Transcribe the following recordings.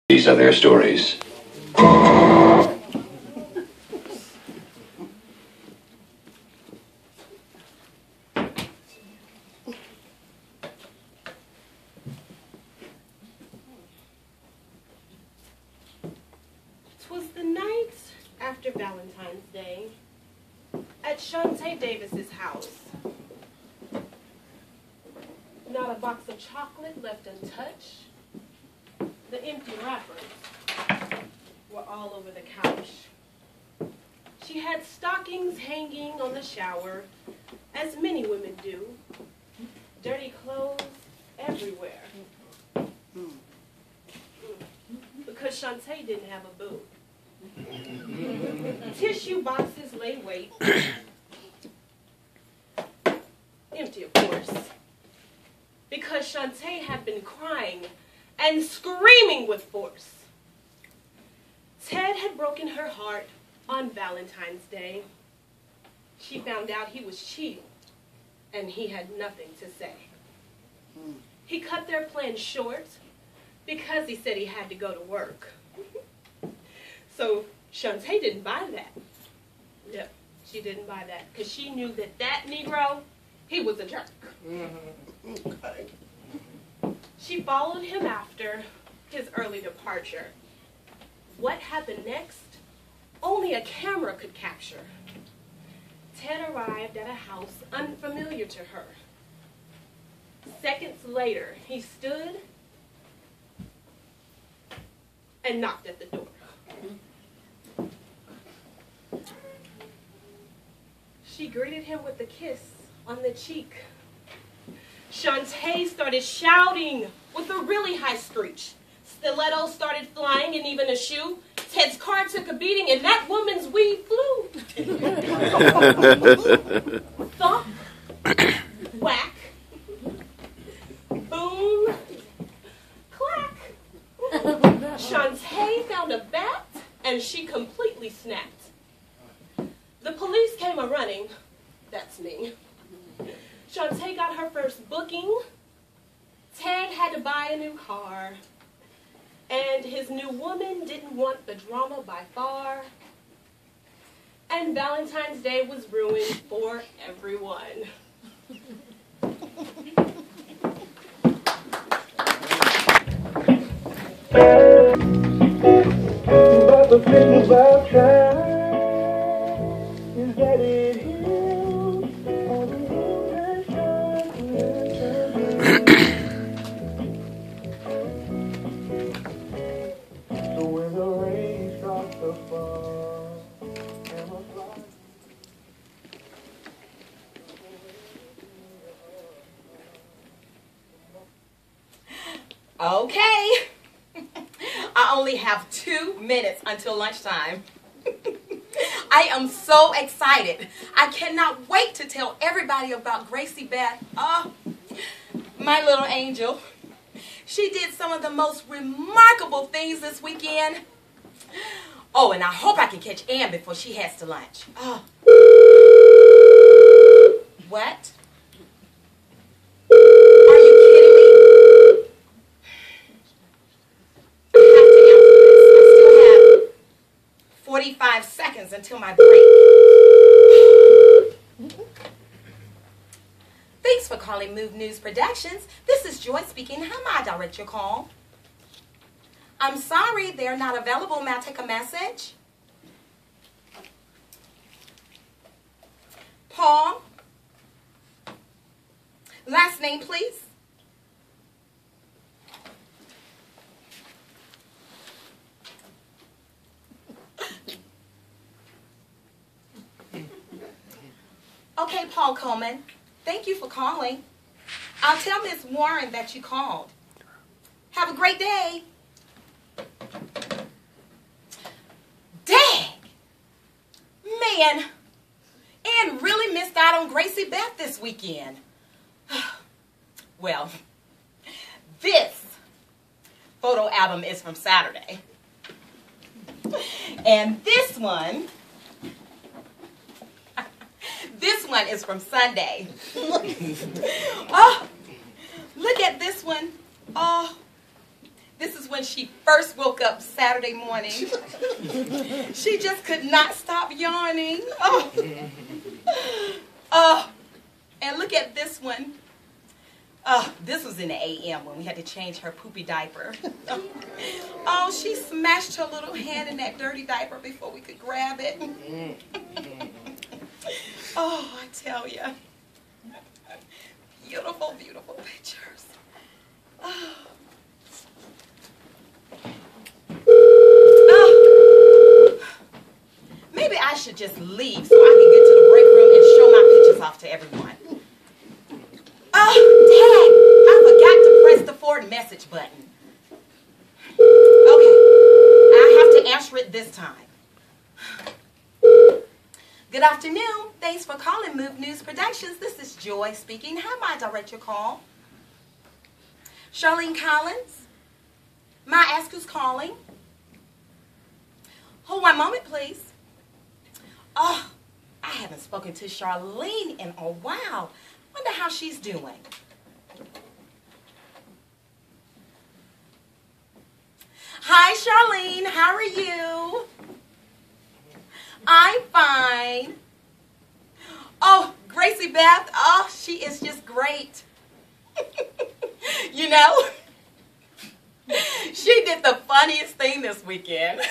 These are their stories. 'Twas the night after Valentine's Day at Shantae Davis's house. Not a box of chocolate left untouched. The empty wrappers were all over the couch. She had stockings hanging on the shower, as many women do. Dirty clothes everywhere. Because Shantae didn't have a boo. Tissue boxes lay wait. Empty, of course. Because Shantae had been crying and screaming with force. Ted had broken her heart on Valentine's Day. She found out he was cheating, and he had nothing to say. He cut their plan short because he said he had to go to work. So Shantae didn't buy that. Yep, she didn't buy that because she knew that that Negro, he was a jerk. Okay. She followed him after his early departure. What happened next? Only a camera could capture. Ted arrived at a house unfamiliar to her. Seconds later, he stood and knocked at the door. She greeted him with a kiss on the cheek. Shantae started shouting with a really high screech. Stilettos started flying and even a shoe. Ted's car took a beating and that woman's weed flew. Thump, whack, boom, clack. Shantae found a bat and she completely snapped. The police came a-running. That's me. Shantae got her first booking. Ted had to buy a new car. And his new woman didn't want the drama by far. And Valentine's Day was ruined for everyone. But the thing about time is that it heals all the wounds that so when the rain starts to fall and the flies Okay. I only have 2 minutes until lunchtime. I am so excited. I cannot wait to tell everybody about Gracie Beth. Oh, my little angel. She did some of the most remarkable things this weekend. Oh, and I hope I can catch Ann before she heads to lunch. Oh. What? Are you kidding me? I have to answer this. I still have 45 seconds until my break. Thanks for calling Move News Productions. This is Joy speaking. How may I direct your call? I'm sorry, they're not available. May I take a message? Paul? Last name, please. Okay, Paul Coleman. Thank you for calling. I'll tell Miss Warren that you called. Have a great day. Dang! Man, Ann really missed out on Gracie Beth this weekend. Well, this photo album is from Saturday. And this one is from Sunday. Oh, look at this one. Oh, This is when she first woke up Saturday morning. She just could not stop yawning. Oh, and look at this one. This was in the AM when we had to change her poopy diaper. Oh, she smashed her little hand in that dirty diaper before we could grab it. Oh, I tell you. Beautiful, beautiful pictures. Oh. Maybe I should just leave so I can get to the break room and show my pictures off to everyone. Oh, Dad, I forgot to press the forward message button. Okay, I have to answer it this time. Good afternoon. Thanks for calling Move News Productions. This is Joy speaking. How may I direct your call? Charlene Collins? May I ask who's calling? Hold one moment, please. Oh, I haven't spoken to Charlene in a while. Wonder how she's doing. Hi, Charlene. How are you? I'm fine. Oh, Gracie Beth. Oh, she is just great. You know, she did the funniest thing this weekend.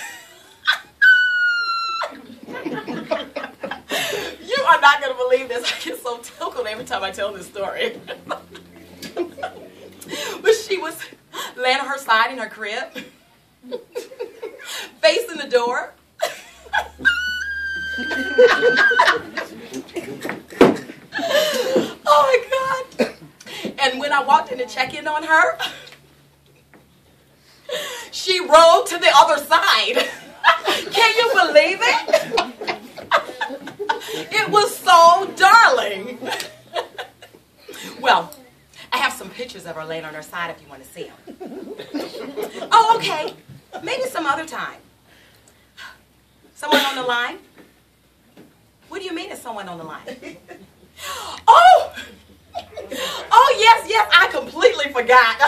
You are not going to believe this. I get so tickled every time I tell this story. But she was laying on her side in her crib, facing the door. Oh my God. And when I walked in to check in on her, she rolled to the other side. Can you believe it? It was so darling. Well, I have some pictures of her laying on her side if you want to see them. Oh, okay. Maybe some other time. Someone on the line? What do you mean is someone on the line? Oh! Oh, yes, yes, I completely forgot.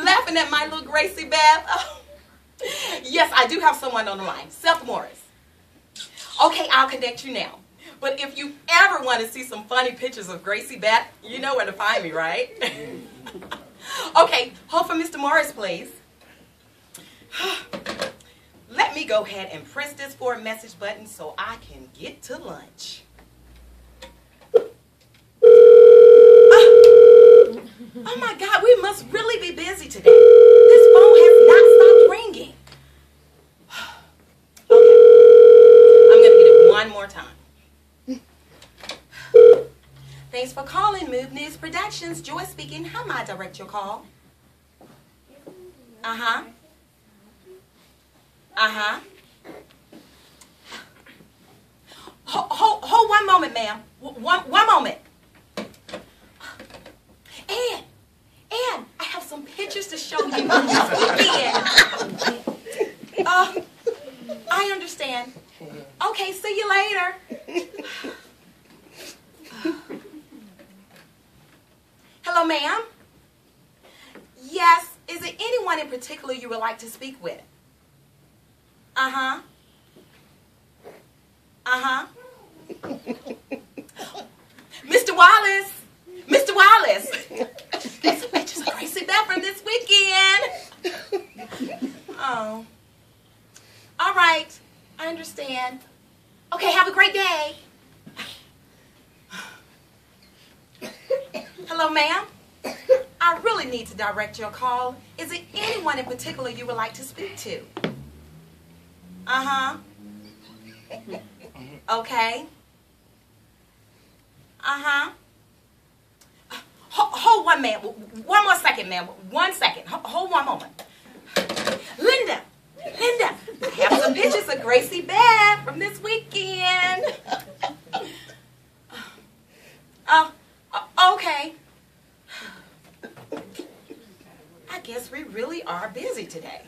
Laughing at my little Gracie Beth. Oh. Yes, I do have someone on the line. Seth Morris. Okay, I'll connect you now. But if you ever want to see some funny pictures of Gracie Beth, you know where to find me, right? Okay, hold for Mr. Morris, please. Let me go ahead and press this forward message button so I can get to lunch. Oh my God, we must really be busy today. This phone has not stopped ringing. Okay, I'm going to get it one more time. Thanks for calling Move News Productions. Joy speaking. How may I direct your call? Uh-huh. Uh-huh. Hold one moment, ma'am. One moment. Ann, I have some pictures to show you this weekend. I understand. Okay, see you later. Hello, ma'am. Yes, is there anyone in particular you would like to speak with? Uh-huh. Uh-huh. Mr. Wallace. Mr. Wallace. There's some pictures of Gracie Beth from this weekend. Oh. All right. I understand. Okay, have a great day. Hello, ma'am. I really need to direct your call. Is there anyone in particular you would like to speak to? Uh-huh. Okay. Uh-huh. Hold one more second, ma'am. 1 second. Hold one moment. Linda, I have some pictures of Gracie Beth from this weekend. Okay. I guess we really are busy today.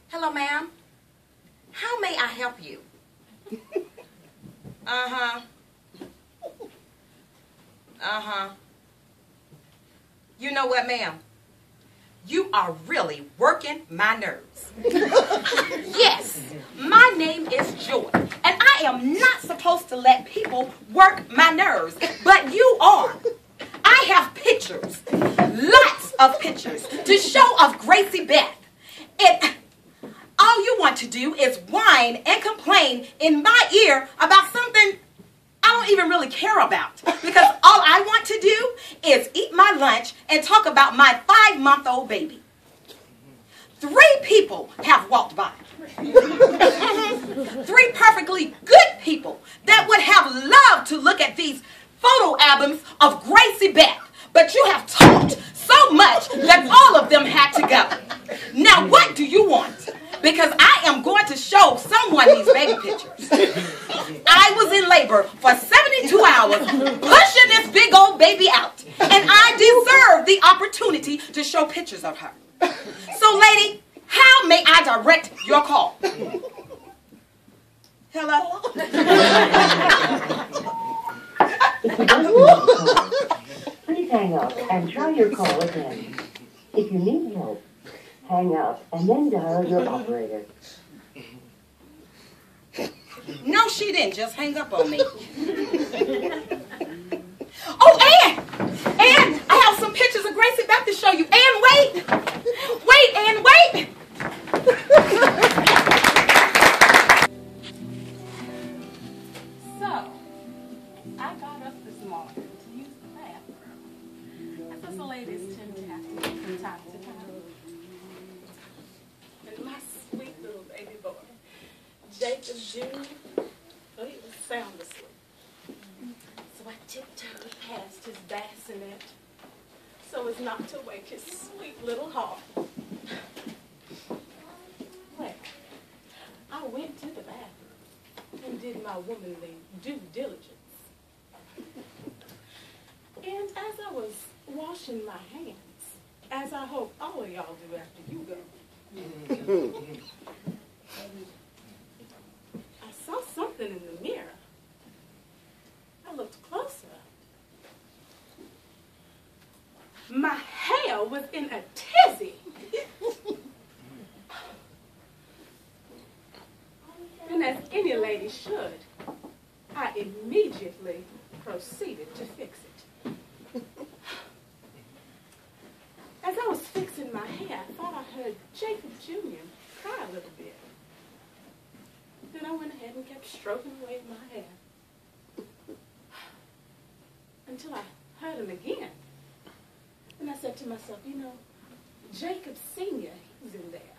Hello, ma'am. How may I help you? Uh-huh. Uh-huh. You know what, ma'am? You are really working my nerves. Yes, my name is Joy, and I am not supposed to let people work my nerves, but you are. I have pictures, lots of pictures, to show of Gracie Beth. All you want to do is whine and complain in my ear about something I don't even really care about, because all I want to do is eat my lunch and talk about my 5-month-old baby. 3 people have walked by. 3 perfectly good people that would have loved to look at these photo albums of Gracie Beth, but you have talked so much that all of them had to go. Now what do you want? Because I am going to show someone these baby pictures. I was in labor for 72 hours pushing this big old baby out, and I deserve the opportunity to show pictures of her. So, lady, how may I direct your call? Hello? Please hang up and try your call again. If you need help, hang up and then dial your operator. No, she didn't just hang up on me. Oh, Ann! Ann, I have some pictures of Gracie Beth to show you. Ann, wait! Wait, Ann, wait! So, I got up this morning to use the bathroom, as us ladies tend to have to do from time to time. And my sweet little baby boy, Jacob Jr., well, he was sound asleep. So I tiptoed past his bassinet so as not to wake his sweet little heart. Well, I went to the bathroom and did my womanly due diligence. And as I was washing my hands, as I hope all of y'all do after you go, I saw something in the mirror. I looked closer. My hair was in a tizzy. And as any lady should, I immediately proceeded to fix it. As I was fixing my hair, I thought I heard Jacob Jr. cry a little bit. Then I went ahead and kept stroking away at my hair. Until I heard him again. And I said to myself, you know, Jacob Sr., he's in there.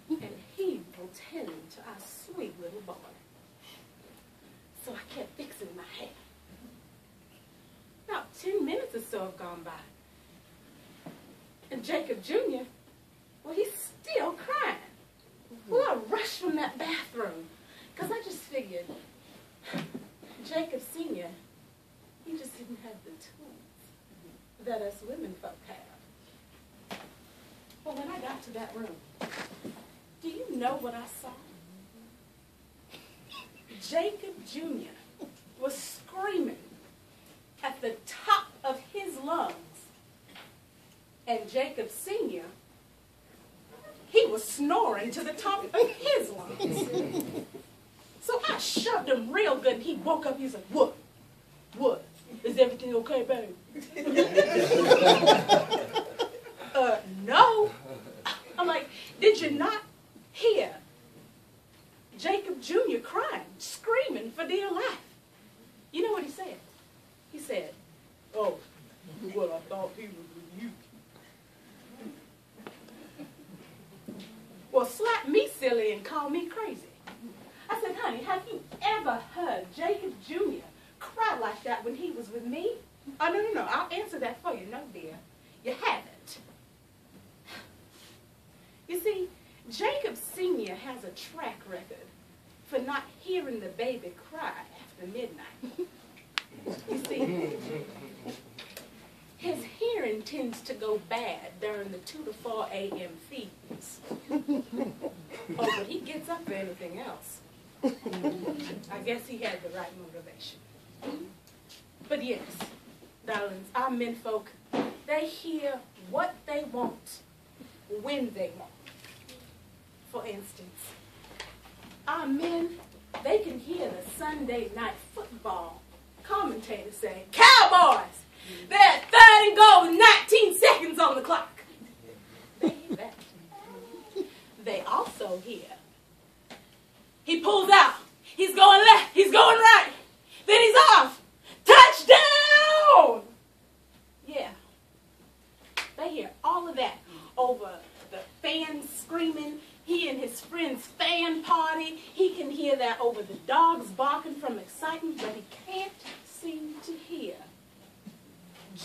And he will tend to our sweet little boy. So I kept fixing my hair. About 10 minutes or so have gone by. And Jacob Jr., well, he's still crying. Well, I rushed from that bathroom because I just figured Jacob Sr., he just didn't have the tools that us women folk have. Well, when I got to that room, do you know what I saw? Jacob Jr. was screaming at the top of his lungs. And Jacob Sr., he was snoring to the top of his lungs. So I shoved him real good, and he woke up. He was like, what? What? Is everything okay, baby? No. I'm like, did you not hear Jacob Jr. crying, screaming for dear life? You know what he said? He said, oh, well, I thought he was with you. Well, slap me silly and call me crazy. I said, honey, have you ever heard Jacob Jr. cry like that when he was with me? Oh, no, I'll answer that for you. No, dear, you haven't. You see, Jacob Sr. has a track record for not hearing the baby cry after midnight. You see, his hearing tends to go bad during the 2 to 4 a.m. feeds. Oh, but he gets up for anything else. I guess he had the right motivation. But yes, darlings, our menfolk, They hear what they want, when they want. For instance, our men, they can hear the Sunday night football commentators say, Cowboys, they're at 3rd and goal with 19 seconds on the clock. They hear that. They also hear, he pulls out, he's going left, he's going right, then he's off, touchdown! Yeah, they hear all of that over the fans screaming, he and his friend's fan party. He can hear that over the dogs barking from excitement, but he can't seem to hear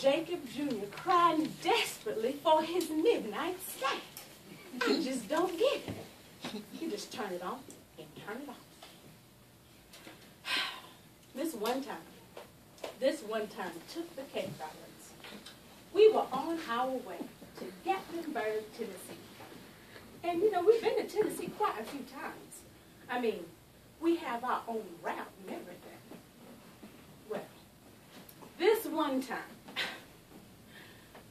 Jacob Jr. crying desperately for his midnight snack. I just don't get it. You just turn it on and turn it off. This one time took the cake, darlings. We were on our way to Gatlinburg, Tennessee. And, you know, we've been to Tennessee quite a few times. I mean, we have our own route and everything. Well, this one time,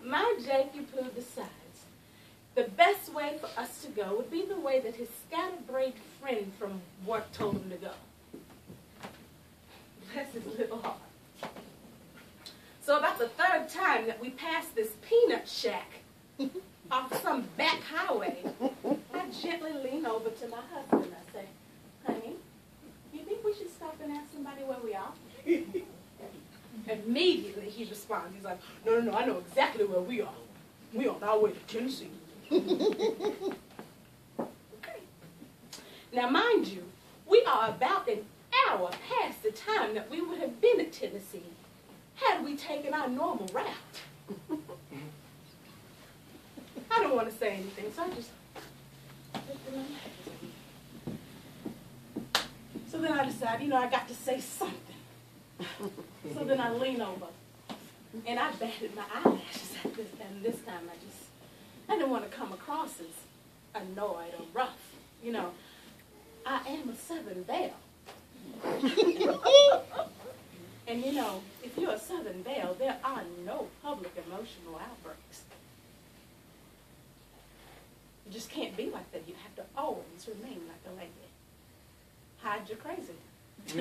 my Jacob Pooh decides the best way for us to go would be the way that his scatterbrained friend from work told him to go. Bless his little heart. So about the 3rd time that we passed this peanut shack off some back highway, I gently lean over to my husband and I say, honey, you think we should stop and ask somebody where we are? Immediately he responds, he's like, no, I know exactly where we are. We're on our way to Tennessee. Okay. Now mind you, we are about an hour past the time that we would have been at Tennessee had we taken our normal route. I don't want to say anything, so I just lifted my hand. So then I decided, you know, I got to say something. So then I lean over, and I batted my eyelashes at this, and this time I didn't want to come across as annoyed or rough. You know, I am a Southern belle. And you know, if you're a Southern belle, there are no public emotional outbreaks. You just can't be like that. You have to always remain like a lady. Hide your crazy. So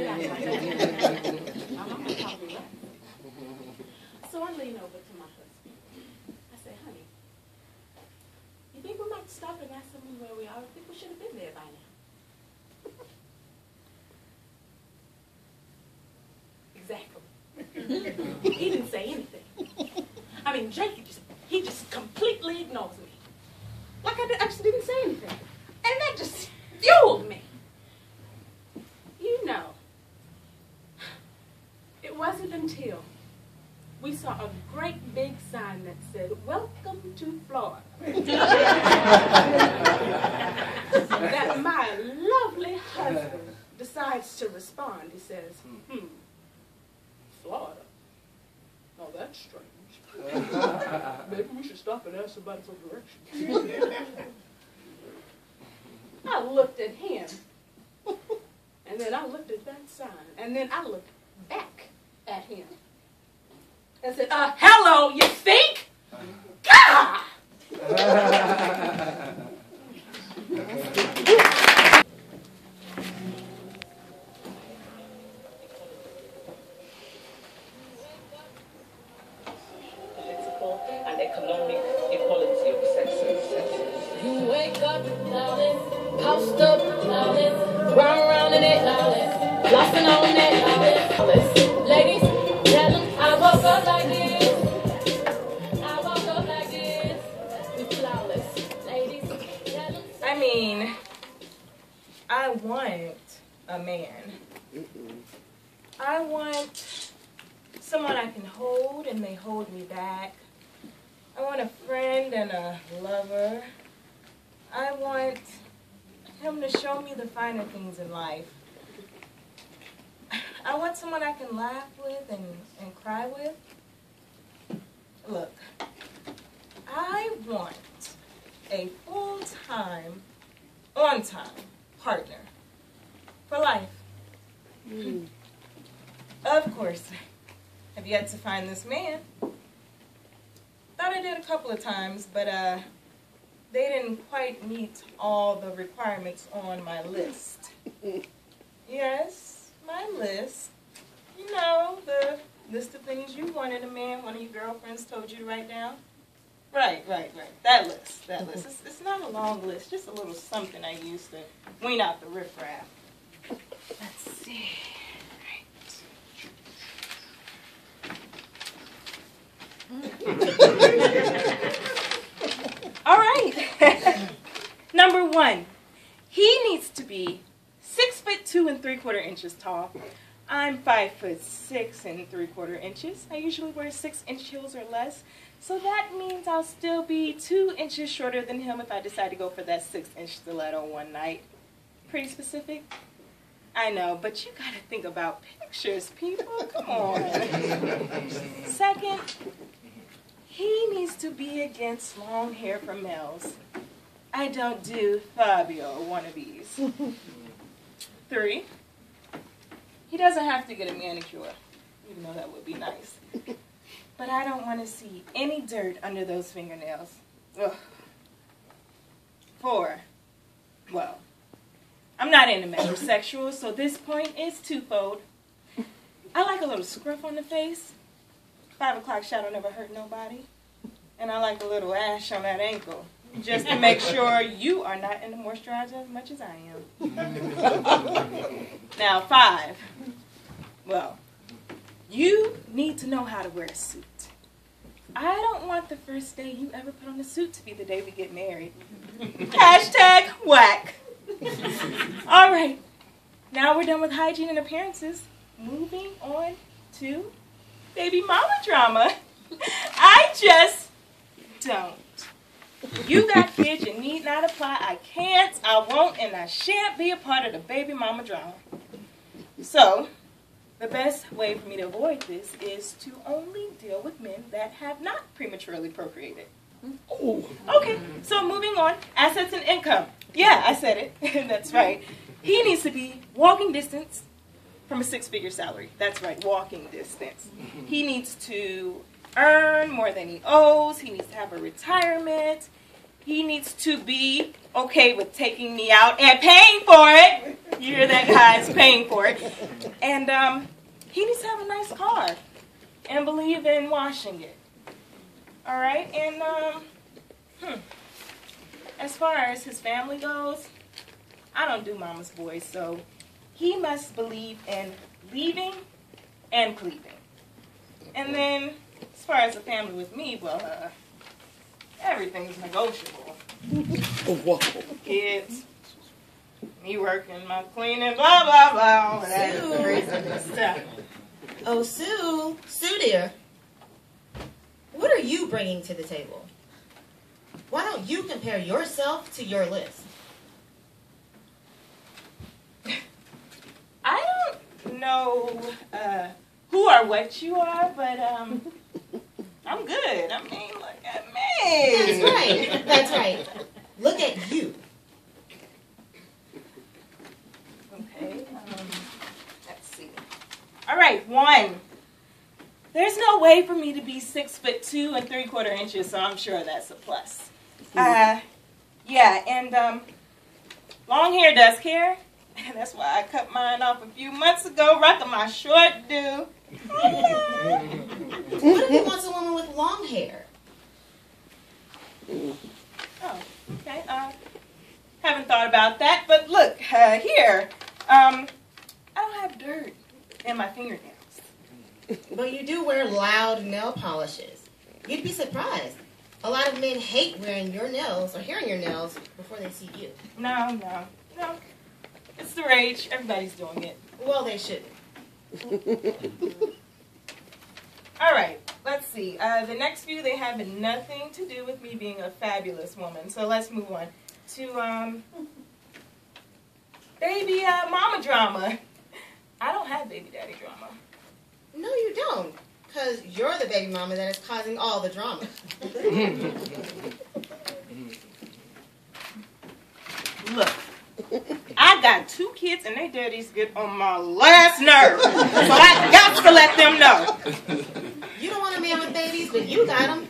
I lean over to my husband. I say, honey, you think we might stop and ask someone where we are? I think we should have been there by now. Exactly. He didn't say anything. I mean, Jake, he just completely ignores me. Like I just didn't say anything. And that just fueled me. You know, it wasn't until we saw a great big sign that said, "Welcome to Florida," that my lovely husband decides to respond. He says, Florida? Oh, that's strange. Maybe we should stop and ask somebody for directions. I looked at him, and then I looked at that sign, and then I looked back at him and said, hello, you think? God! Political and economic equality of sexes. You wake up loudest, post up loudest, round in it loudest, flossing on that loudest. Ladies, tell them I woke up like this. I woke up like this. We flawless. Ladies, tell them. I mean, I want a man. I want someone I can hold and they hold me back. I want a friend and a lover. I want him to show me the finer things in life. I want someone I can laugh with and cry with. Look, I want a full-time, on-time partner for life. Of course, I've yet to find this man. Thought did a couple of times, but they didn't quite meet all the requirements on my list. Yes, my list. You know, the list of things you wanted a man, one of your girlfriends told you to write down. Right. That list. It's not a long list, just a little something I used to wean out the riffraff. Let's see. All right. Number 1, he needs to be 6'2" 3/4" tall. I'm 5'6" 3/4". I usually wear 6-inch heels or less, so that means I'll still be 2 inches shorter than him if I decide to go for that 6-inch stiletto one night. Pretty specific? I know, but you gotta think about pictures, people. Come on. Second, he needs to be against long hair for males. I don't do Fabio wannabes. 3, he doesn't have to get a manicure, even though that would be nice. But I don't want to see any dirt under those fingernails. Ugh. 4, well, I'm not into metrosexual, so this point is twofold. I like a little scruff on the face. 5 o'clock shadow never hurt nobody. And I like a little ash on that ankle, just to make sure you are not into moisturizer as much as I am. Now 5, well, you need to know how to wear a suit. I don't want the first day you ever put on a suit to be the day we get married. Hashtag whack. All right, now we're done with hygiene and appearances. Moving on to baby mama drama. I just don't. You got kids, you need not apply. I can't, I won't, and I shan't be a part of the baby mama drama. So, the best way for me to avoid this is to only deal with men that have not prematurely procreated. Okay, so moving on, assets and income. Yeah, I said it. That's right. He needs to be walking distance from a 6-figure salary. That's right, walking distance. He needs to earn more than he owes. He needs to have a retirement. He needs to be okay with taking me out and paying for it. You hear that, guys? Paying for it. And he needs to have a nice car and believe in washing it. All right? And as far as his family goes, I don't do mama's boys, so he must believe in leaving and cleaving. And then, as far as the family with me, well, everything's negotiable. Kids, me working, my cleaning, blah, blah, blah, all that crazy stuff. Oh, Sue. Sue, dear. What are you bringing to the table? Why don't you compare yourself to your list? I don't know who or what you are, but I'm good. I mean, look at me. That's right. That's right. Look at you. Okay, let's see. All right, 1. There's no way for me to be 6'2" 3/4", so I'm sure that's a plus. Yeah, and long hair does care. And that's why I cut mine off a few months ago, rocking my short do. What if he wants a woman with long hair? Oh, okay. Haven't thought about that, but look, here. I don't have dirt in my fingernails. But you do wear loud nail polishes. You'd be surprised. A lot of men hate wearing your nails or hearing your nails before they see you. No. It's the rage. Everybody's doing it. Well, they shouldn't. All right, let's see. The next few, they have nothing to do with me being a fabulous woman. So let's move on to baby mama drama. I don't have baby daddy drama. No, you don't. Because you're the baby mama that is causing all the drama. Look, I got 2 kids and they daddies get on my last nerve. So I got to let them know. You don't want a man with babies, but you got them.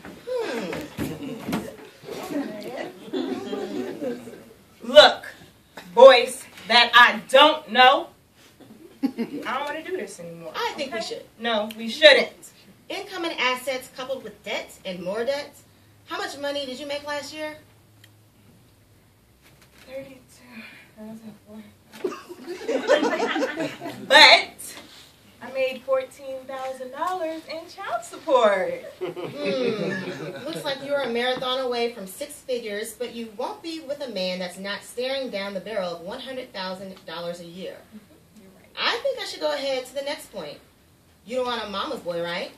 No. I don't want to do this anymore. I think we should. No, we shouldn't. Income and assets coupled with debts and more debts. How much money did you make last year? 32,000. But I made $14,000 in child support. Looks like you're a marathon away from 6 figures, but you won't be with a man that's not staring down the barrel of $100,000 a year. I think I should go ahead to the next point. You don't want a mama's boy, right?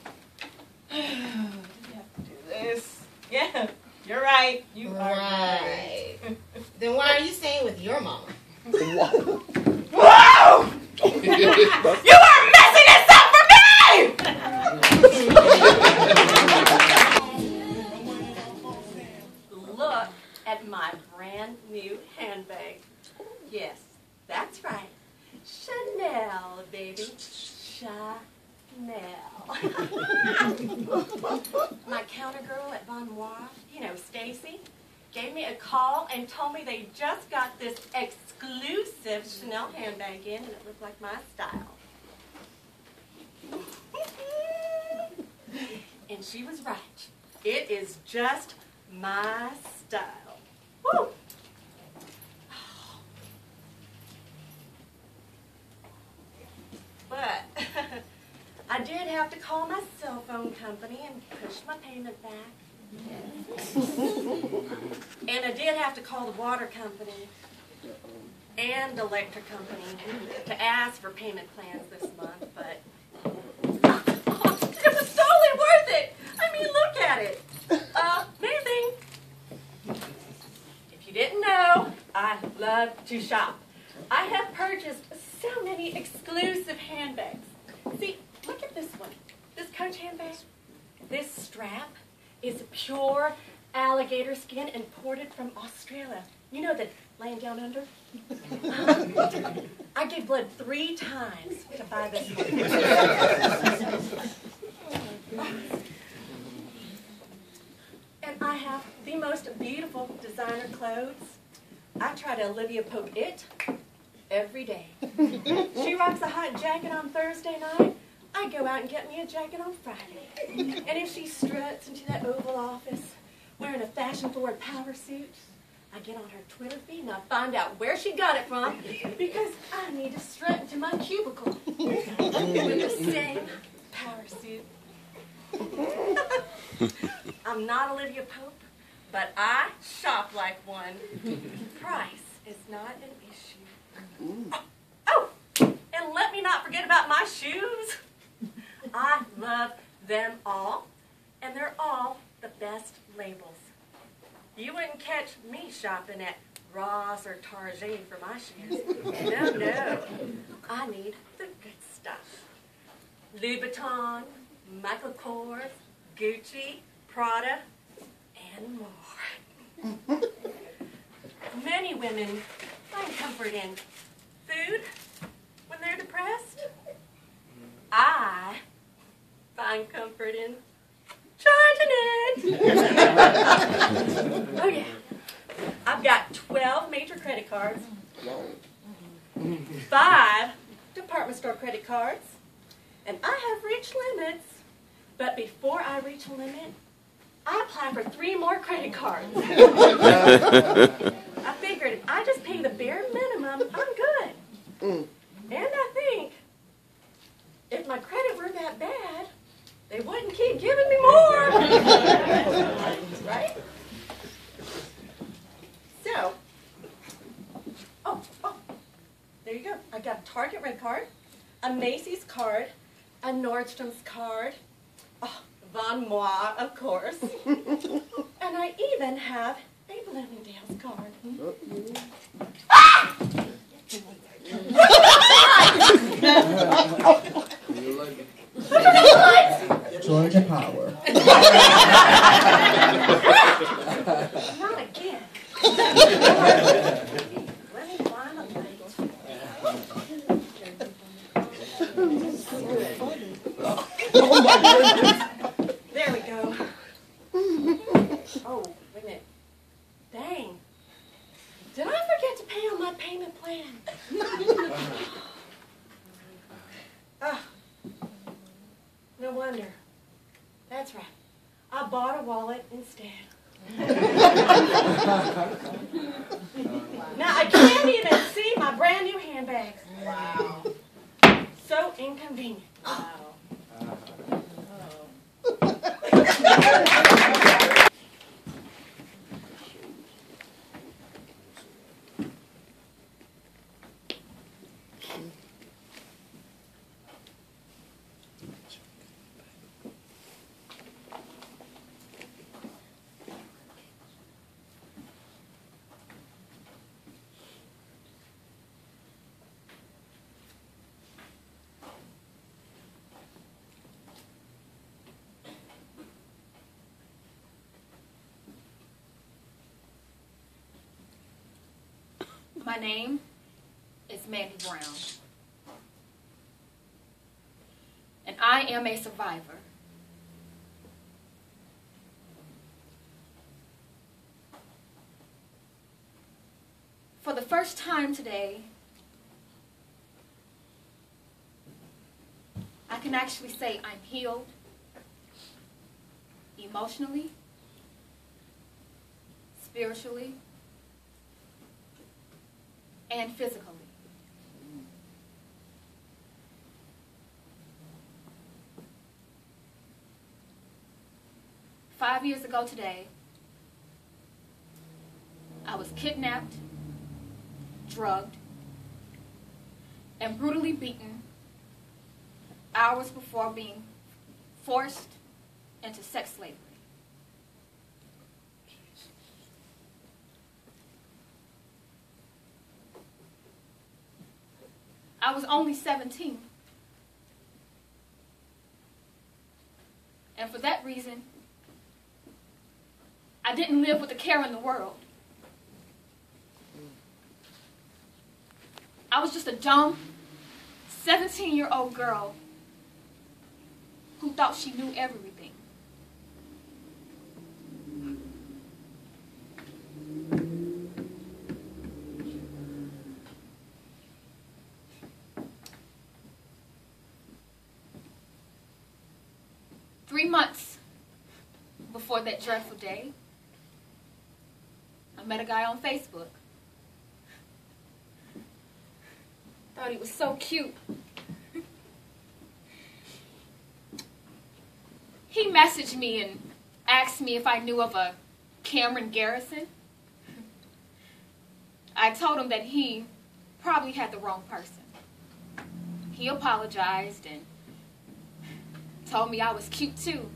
You have to do this. Yeah, you're right. You are right. Then why are you staying with your mama? Whoa! You are messing this up for me! Look at my brand new handbag. Yes, that's right. Chanel, baby. Chanel. My counter girl at Bon Moir, you know, Stacy, gave me a call and told me they just got this exclusive Chanel handbag in and it looked like my style. And she was right. It is just my style. Woo! But I did have to call my cell phone company and push my payment back. And I did have to call the water company and the electric company to ask for payment plans this month, but it was totally worth it. I mean, look at it. Amazing. If you didn't know, I love to shop. I have purchased so many exclusive handbags. See, look at this one. This Coach handbag. This strap is pure alligator skin imported from Australia. You know the land down under? I gave blood 3 times to buy this one. And I have the most beautiful designer clothes. I try to Olivia Pope it every day. She rocks a hot jacket on Thursday night. I go out and get me a jacket on Friday. And if she struts into that Oval Office wearing a fashion-forward power suit, I get on her Twitter feed and I find out where she got it from because I need to strut into my cubicle with the same power suit. I'm not Olivia Pope, but I shop like one. Price is not an issue. Oh, and let me not forget about my shoes. I love them all, and they're all the best labels. You wouldn't catch me shopping at Ross or Target for my shoes. No, no. I need the good stuff. Louis Vuitton, Michael Kors, Gucci, Prada, and more. Many women find comfort in food when they're depressed. I find comfort in charging it. Oh yeah. I've got 12 major credit cards, 5 department store credit cards, and I have reached limits. But before I reach a limit, I apply for 3 more credit cards. I figured if I just pay the bare minimum, I'm good. And I think if my credit were that bad, they wouldn't keep giving me more. Right? So, oh, there you go. I got a Target red card, a Macy's card, a Nordstrom's card, Von Moir, of course, and I even have a Bloomingdale's card. Ah! Georgia Power. Not again. Let me find a plate. There we go. Oh, wait a minute. Dang. Did I forget to pay on my payment plan. No wonder. That's right. I bought a wallet instead. Now I can't even see my brand new handbags. Wow. So inconvenient. Wow. My name is Mandy Brown, and I am a survivor. For the first time today, I can actually say I'm healed emotionally, spiritually, and physically. 5 years ago today, I was kidnapped, drugged, and brutally beaten hours before being forced into sex slavery. I was only 17. And for that reason, I didn't live with a care in the world. I was just a dumb 17-year-old girl who thought she knew everything. Three months before that dreadful day, I met a guy on Facebook. Thought he was so cute. He messaged me and asked me if I knew of a Cameron Garrison. I told him that he probably had the wrong person. He apologized and told me I was cute too.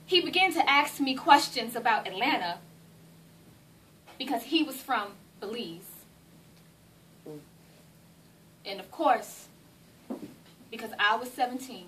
He began to ask me questions about Atlanta because he was from Belize. And of course, because I was 17,